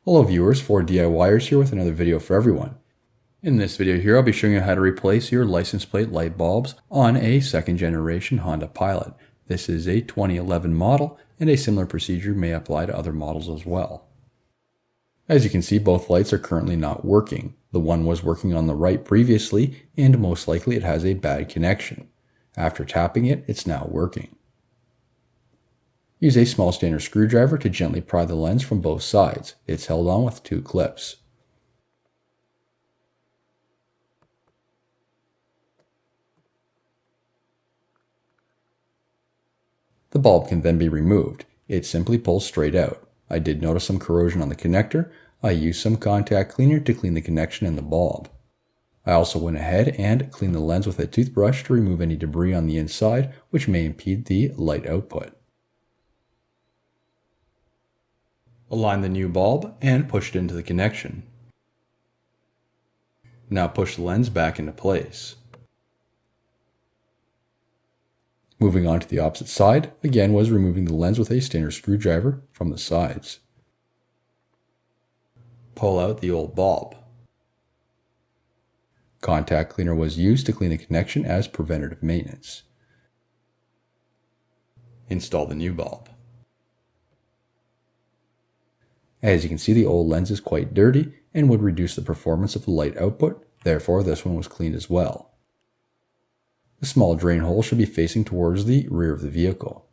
Hello viewers, 4DIYers here with another video for everyone. In this video here, I'll be showing you how to replace your license plate light bulbs on a second generation Honda Pilot. This is a 2011 model, and a similar procedure may apply to other models as well. As you can see, both lights are currently not working. The one was working on the right previously, and most likely it has a bad connection. After tapping it, it's now working. Use a small standard screwdriver to gently pry the lens from both sides. It's held on with 2 clips. The bulb can then be removed. It simply pulls straight out. I did notice some corrosion on the connector. I used some contact cleaner to clean the connection and the bulb. I also went ahead and cleaned the lens with a toothbrush to remove any debris on the inside which may impede the light output. Align the new bulb and push it into the connection. Now push the lens back into place. Moving on to the opposite side, again was removing the lens with a standard screwdriver from the sides. Pull out the old bulb. Contact cleaner was used to clean the connection as preventative maintenance. Install the new bulb. As you can see, the old lens is quite dirty and would reduce the performance of the light output, therefore this one was cleaned as well. The small drain hole should be facing towards the rear of the vehicle.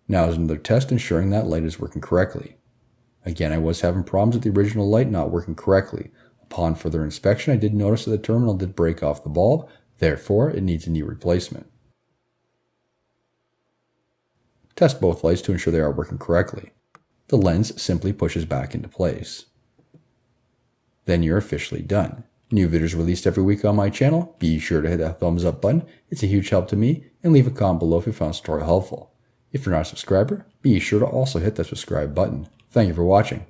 Now is another test ensuring that light is working correctly. Again, I was having problems with the original light not working correctly. Upon further inspection, I did notice that the terminal did break off the bulb, therefore it needs a new replacement. Test both lights to ensure they are working correctly. The lens simply pushes back into place. Then you're officially done. New videos released every week on my channel. Be sure to hit that thumbs up button. It's a huge help to me, and leave a comment below if you found this tutorial helpful. If you're not a subscriber, be sure to also hit that subscribe button. Thank you for watching.